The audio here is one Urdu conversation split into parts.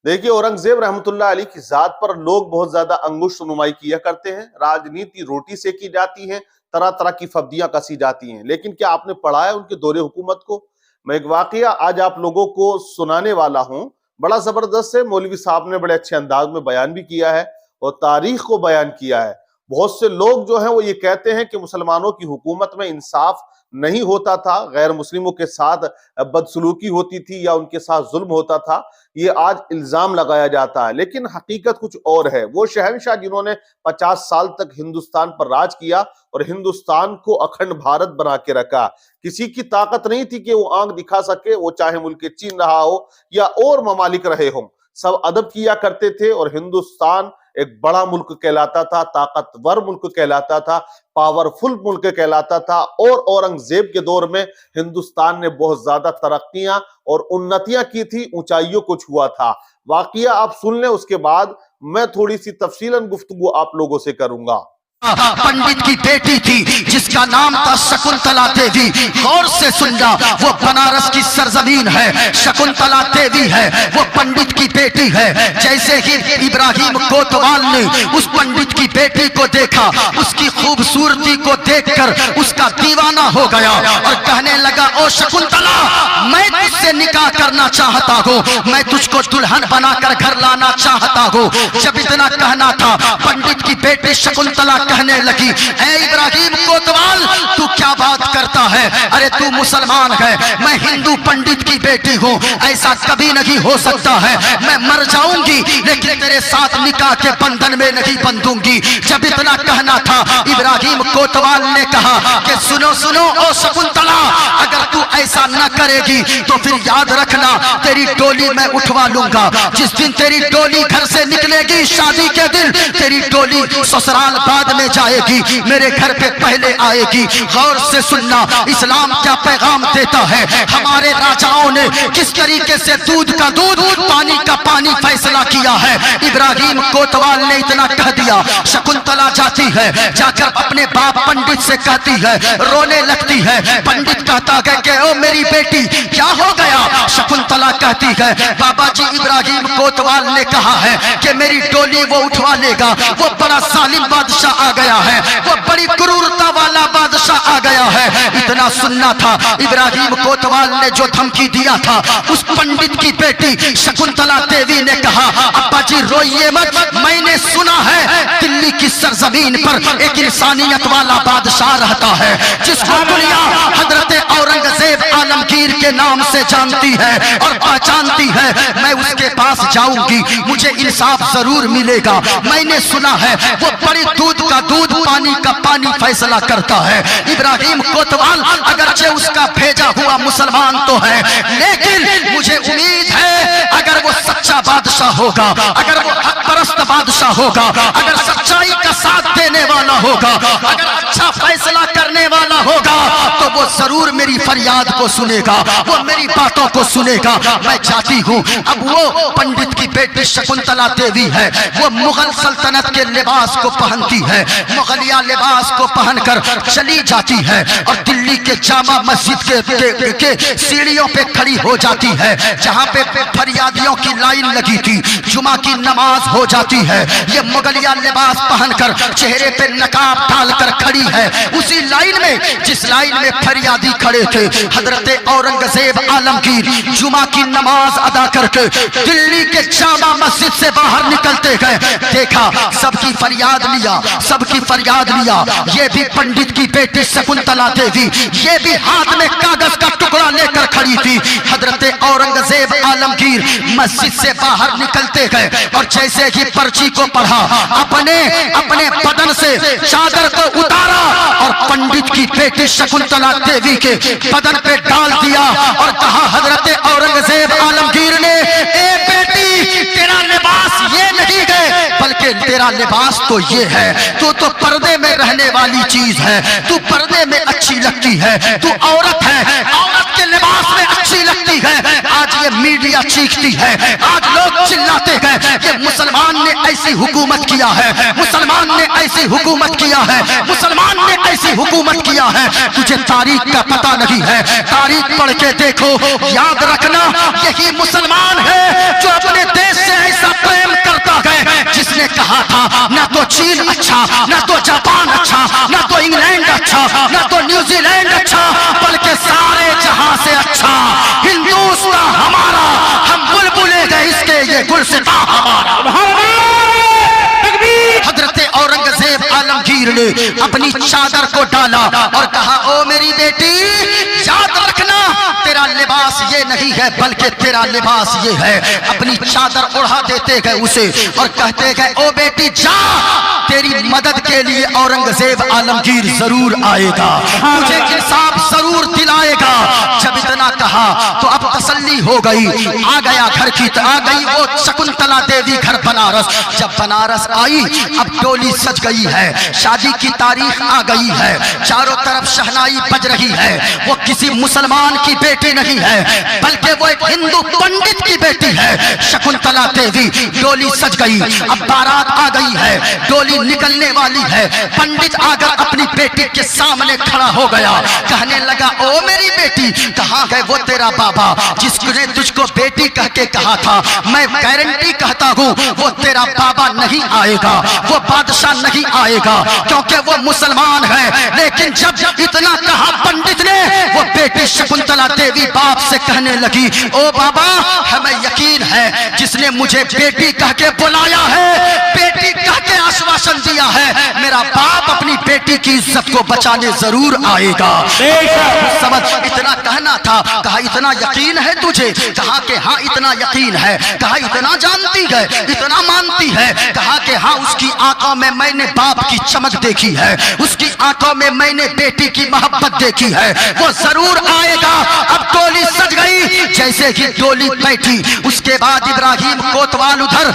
دیکھیے اورنگزیب رحمۃ اللہ علیہ کی ذات پر لوگ بہت زیادہ انگشت نمائی کیا کرتے ہیں، راجنیتی روٹی سیکی جاتی ہے، طرح طرح کی فبدیاں کسی جاتی ہیں، لیکن کیا آپ نے پڑھا ہے ان کے دور حکومت کو؟ میں ایک واقعہ آج آپ لوگوں کو سنانے والا ہوں، بڑا زبردست ہے، مولوی صاحب نے بڑے اچھے انداز میں بیان بھی کیا ہے اور تاریخ کو بیان کیا ہے۔ بہت سے لوگ جو ہیں وہ یہ کہتے ہیں کہ مسلمانوں کی حکومت میں انصاف نہیں ہوتا تھا، غیر مسلموں کے ساتھ بدسلوکی ہوتی تھی یا ان کے ساتھ ظلم ہوتا تھا، یہ آج الزام لگایا جاتا ہے، لیکن حقیقت کچھ اور ہے۔ وہ شہنشاہ جنہوں نے 50 سال تک ہندوستان پر راج کیا اور ہندوستان کو اکھنڈ بھارت بنا کے رکھا، کسی کی طاقت نہیں تھی کہ وہ آنکھ دکھا سکے، وہ چاہے ملک چین رہا ہو یا اور ممالک رہے ہوں، سب ادب کیا کرتے تھے اور ہندوستان ایک بڑا ملک کہلاتا تھا، طاقتور ملک کہلاتا تھا، پاورفل ملک کہلاتا تھا، اور اورنگزیب کے دور میں ہندوستان نے بہت زیادہ ترقیاں اور انتیاں کی تھی، اونچائیوں کو چھوا تھا۔ واقعہ آپ سن لیں، اس کے بعد میں تھوڑی سی تفصیلاً گفتگو آپ لوگوں سے کروں گا۔ پنڈت کی بیٹی تھی جس کا نام تھا شکنتلا دیوی، غور سے سننا، وہ بنارس کی سرزمین ہے، شکنتلا دیوی ہے، وہ پنڈت کی بیٹی ہے۔ جیسے ہی ابراہیم کوتوال نے اس پنڈت کی بیٹی کو دیکھا، اس کی خوبصورتی کو دیکھ کر اس کا دیوانہ ہو گیا اور کہنے لگا، او شکنتلا، میں تجھ سے نکاح کرنا چاہتا ہوں، میں تجھ کو دلہن بنا کر گھر لانا چاہتا ہوں۔ جب اتنا کہنا تھا، پنڈت کی بیٹی شکنتلا کہنے لگی، اے ابراہیم کوتوال، تو کیا بات کرتا ہے؟ ارے تو مسلمان ہے، میں ہندو پنڈت کی بیٹی ہوں، ایسا کبھی نہیں ہو سکتا ہے، میں مر جاؤں گی لیکن تیرے ساتھ نکاح کے بندھن میں نہیں بندھوں گی۔ جب اتنا کہنا تھا، ابراہیم کوتوال نے کہا کہ سنو سنو او شکنتلا، اگر تو ایسا نہ کرے گی تو پھر یاد رکھنا تیری ڈولی میں اٹھوا لوں گا۔ جس دن تیری ڈولی گھر سے نکلے گی، شادی کے دن تیری ڈولی سسرال بعد میں جائے گی، میرے گھر پہ پہلے آئے گی۔ غور سے سننا، اسلام کیا پیغام دیتا ہے، ہمارے راجاؤں نے کس طریقے سے دودھ کا دودھ، پانی کا پانی فیصلہ کیا ہے۔ ابراہیم کوتوال نے اتنا کہہ دیا، شکنتلا جاتی ہے، جا کر اپنے باپ پنڈت سے کہتی ہے، رونے لگتی ہے۔ پنڈت کہتا ہے کہ او میری بیٹی کیا ہو گیا؟ شکنتلا کہتی ہے، بابا جی ابراہیم کوتوال نے کہا ہے کہ میری ڈولی وہ اٹھوا لے گا، وہ بڑا ظالم بادشاہ آ گیا ہے، وہ بڑی کرورتا والا بادشاہ آ گیا ہے۔ اتنا سننا تھا، ابراہیم کوتوال نے جو دھمکی دیا تھا، اس پنڈت کی بیٹی شکنتلا دیوی نے کہا، ابا جی روئیے مت، میں نے سنا ہے دلی کی سرزمین پر ایک انسانیت والا بادشاہ رہتا ہے جس کو دنیا حضرت اورنگزیب عالمگیر کے نام سے جانتی ہے اور پہچانتی ہے، میں اس کے پاس جاؤں گی، مجھے انصاف ضرور ملے گا۔ میں نے سنا ہے وہ بڑی دودھ کا دودھ، پانی کا پانی فیصلہ کرتا ہے۔ ابراہیم کوتوال اگرچہ اس کا بھیجا ہوا مسلمان تو ہے، لیکن مجھے امید ہے اگر وہ سچا بادشاہ ہوگا، اگر وہ حق پرست بادشاہ ہوگا، اگر سچائی کا ساتھ دینے والا ہوگا، اگر اچھا فیصلہ کرنے والا ہوگا، تو وہ ضرور میری فریاد کو سنے گا، وہ میری باتوں کو سنے گا۔ میں چاہتی ہوں، اب وہ پنڈت کی بیٹی شکنتلا دیوی ہے، وہ مغل سلطنت کے لباس کو پہنتی ہے، مغلیہ لباس کو پہن کر چلی جاتی ہے اور دلی کے جامع مسجد کے سیڑھیوں پہ کھڑی ہو جاتی ہے، جہاں پہ فریادیوں کی لائن لگی تھی، جمعہ کی نماز ہو جاتی ہے۔ یہ مغلیہ لباس پہن کر چہرے پہ نقاب ڈال کر کھڑی ہے، اسی لائن میں جس لائن میں فریادی کھڑے تھے۔ حضرت اورنگزیب عالمگیر جمعہ کی نماز ادا کر کے دلی کے جامع مسجد سے باہر نکلتے گئے، دیکھا سب کی فریاد لیا، سب کی فریاد لیا، یہ بھی پنڈت کی بیٹی شکنتلا دیوی، یہ بھی ہاتھ میں کاغذ کا ٹکڑا لے کر کھڑی تھی۔ حضرت اورنگزیب عالمگیر مسجد سے باہر نکلتے گئے اور جیسے ہی پرچی کو پڑھا، اپنے بدن سے چادر کو اتارا اور پنڈت کی بیٹی شکنتلا دیوی کے بدن پہ ڈال دیا اور کہا، حضرت اورنگزیب عالمگیر نے، اے بیٹی تیرا لباس یہ نہیں ہے بلکہ تیرا لباس تو یہ ہے، تو پردے میں رہنے والی چیز ہے، تو پردے میں اچھی لگتی ہے، تو عورت ہے، عورت کے لباس میں اچھی لگتی ہے۔ آج یہ میڈیا چیختی ہے، آج لوگ چلاتے ہیں کہ مسلمان نے ایسی حکومت کیا ہے، مسلمان نے ایسی حکومت کیا ہے، مسلمان نے ایسی حکومت کیا ہے۔ تجھے تاریخ کا پتہ نہیں ہے، تاریخ پڑھ کے دیکھو، یاد رکھنا یہی مسلمان ہے جو اپنے دیش سے اچھا، نہ تو جاپان اچھا، نہ تو انگلینڈ اچھا، نہ تو نیوزی لینڈ اچھا، بلکہ سارے جہاں سے اچھا ہندوستان ہمارا، ہم بلبلے گئے اس کے یہ گلستاں ہمارا۔ حضرت اورنگزیب عالمگیر نے اپنی چادر کو ڈالا اور کہا او میری بیٹی یاد رکھنا تیرا لباس یہ نہیں ہے بلکہ تیرا لباس یہ ہے۔ اپنی چادر اڑا دیتے گئے اسے اور کہتے گئے او بیٹی جا، تیری مدد کے لیے اورنگزیب عالمگیر ضرور آئے گا، مجھے انصاف ضرور دلائے گا۔ جب اتنا کہا تو اب تسلی ہو گئی، آ گیا گھر کی آ گئی وہ شکنتلا دیوی گھر بنارس۔ جب بنارس آئی اب ڈولی سج گئی ہے، شادی کی تاریخ آ گئی ہے، چاروں طرف شہنائی بج رہی ہے۔ وہ کسی مسلمان کی بیٹی نہیں ہے بلکہ وہ ایک ہندو پنڈت کی بیٹی ہے، شکنتلا دیوی۔ ڈولی سج گئی، اب بارات آ گئی ہے، ڈولی نکلنے والی ہے۔ پنڈت آ کر اپنی بیٹی کے سامنے کھڑا ہو گیا، کہنے لگا او میری بیٹی کہاں گئے وہ تیرا بابا جس نے تجھ کو بیٹی کہہ کے کہا تھا؟ میں گارنٹی کہتا ہوں وہ تیرا بابا نہیں آئے گا، وہ بادشاہ نہیں آئے گا کیونکہ وہ مسلمان ہے۔ لیکن جب اتنا کہا پنڈت نے، وہ بیٹی شکنتلا دیوی باپ سے کہنے لگی او بابا ہمیں یقین ہے جس نے مجھے بیٹی کہہ کے بلایا ہے، بیٹی کہہ کے آشواشن دیا ہے، میرا باپ اپنی بیٹی کی عزت کو بچانے ضرور آئے گا۔ سمجھ اتنا کہنا تھا، کہا اتنا یقین ہے تجھے؟ کہا کہ ہاں اتنا یقین ہے۔ کہا اتنا جانتی ہے، اتنا مانتی ہے؟ کہا کہ ہاں اس کی آنکھوں میں نے باپ کی چمک دیکھی ہے، اس کی آنکھوں میں نے بیٹی کی محبت دیکھی ہے، وہ ضرور آئے گا۔ اب ڈولی سج گئی، جیسے ہی ڈولی بیٹھی اس کے بعد ابراہیم کوتوال ادھر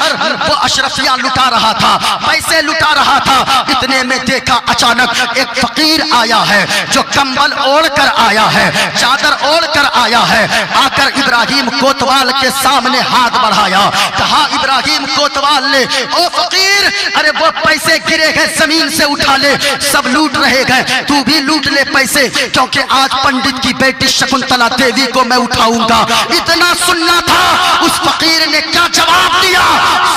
وہ اشرفیاں لٹا رہا تھا، پیسے لٹا رہا تھا، اتنے میں دیکھا اچانک ایک فقیر آیا ہے جو کمبل اوڑھ کر آیا ہے، چادر اوڑھ کر آیا ہے، آ کر ابراہیم کوتوال کے سامنے ہاتھ بڑھایا، کہا ابراہیم کوتوال نے او فقیر ارے وہ پیسے گرے گئے زمین سے اٹھا لے، سب لوٹ رہے گئے، تو بھی لوٹ لے پیسے کیونکہ آج پنڈت کی بیٹی شکنتلا دیوی کو میں اٹھاؤں گا۔ اتنا سننا تھا، اس فقیر نے کیا جواب دیا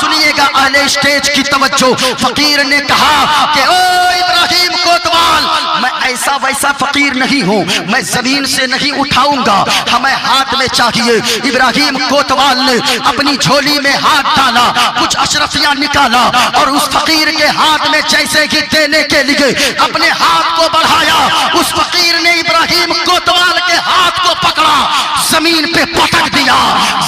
سنیے گا اہل اسٹیج کی توجہ۔ فقیر نے کہا کہ او ابراہیم کوتوال میں ایسا ویسا فقیر نہیں ہوں، میں زمین سے نہیں اٹھاؤں گا، ہمیں ہاتھ میں چاہیے۔ ابراہیم کوتوال نے اپنی جھولی میں ہاتھ ڈالا، کچھ اشرفیاں نکالا اور اس فقیر کے ہاتھ میں جیسے کہ دینے کے لیے اپنے ہاتھ کو بڑھایا، اس فقیر نے ابراہیم کوتوال کے ہاتھ کو پکڑا، زمین پہ پٹک دیا،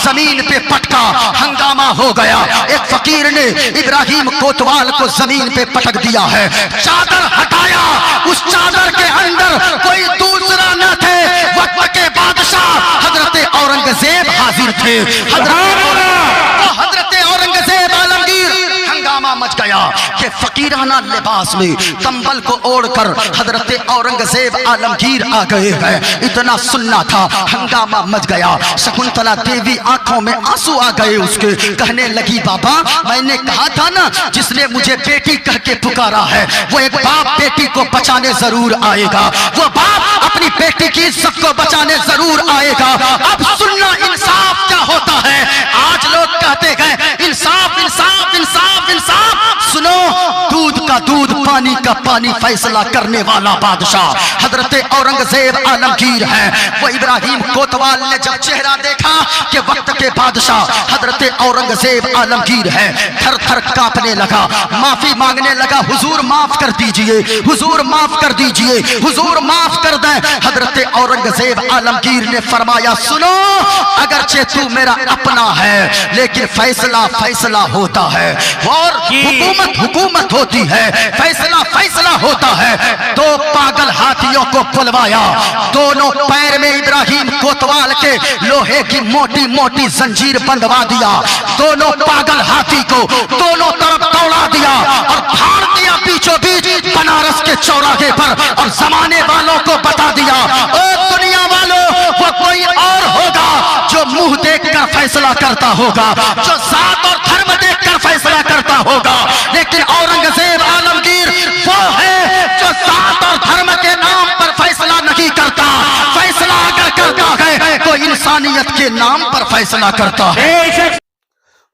زمین پہ پٹکا، ہنگامہ ہو گیا۔ ایک فقیر نے ابراہیم کوتوال کو زمین پہ پٹک دیا ہے، چادر ہٹایا، اس چادر کے اندر کوئی دوسرا نہ تھے، وقت کے بادشاہ حضرت اورنگزیب حاضر تھے۔ حضرت اورنگزیب عالمگیر ہنگامہ مچ گیا کہ فقیرانہ لباس میں کمبل کو اوڑھ کر حضرت اورنگزیب عالمگیر آ گئے ہیں۔ اتنا سننا تھا، ہنگامہ مچ گیا۔ شکنتلا دیوی آنکھوں میں آنسو آ گئے اس کے، کہنے لگی بابا میں نے کہا تھا نا جس نے مجھے بیٹی کہہ کے پکارا ہے وہ ایک باپ بیٹی کو بچانے ضرور آئے گا، وہ باپ اپنی بیٹی کی عزت کو بچانے ضرور آئے گا۔ اب سننا انصاف کیا ہوتا ہے۔ آج لوگ کہتے گئے انصاف انصاف انصاف انصاف، سنو دودھ کا دودھ پانی کا پانی فیصلہ کرنے والا بادشاہ حضرت اورنگزیب عالمگیر ہے۔ وہ ابراہیم کوتوال نے جب چہرہ دیکھا کہ وقت کے بادشاہ حضرت اورنگزیب عالمگیر ہے، تھر تھر کانپنے لگا، معافی مانگنے لگا، حضور معاف کر دیجئے، حضور معاف کر دیجئے، حضور معاف کر دیں۔ حضرت اورنگزیب عالمگیر نے فرمایا سنو اگرچہ تو میرا اپنا ہے لیکن فیصلہ فیصلہ ہوتا ہے اور حکومت حکومت ہوتی ہے، فیصلہ فیصلہ ہوتا ہے۔ دو پاگل ہاتھیوں کو بلوایا، دونوں پیر میں ابراہیم کوتوال کے لوہے کی موٹی موٹی زنجیر بندھوا دیا، دونوں پاگل ہاتھی کو دونوں طرف دوڑا دیا اور پھاڑ دیا بیچوں بیچ بنارس کے چوراہے پر، اور زمانے والوں کو بتا دیا او دنیا والوں وہ کوئی اور ہوگا جو منہ دیکھ کر فیصلہ کرتا ہوگا، جو ذات اور دھرم دیکھ کر فیصلہ کرتا ہوگا، لیکن اورنگزیب عالمگیر وہ ہے جو ذات اور دھرم کے نام پر فیصلہ نہیں کرتا، فیصلہ اگر کرتا ہے تو انسانیت کے نام پر فیصلہ کرتا ہے۔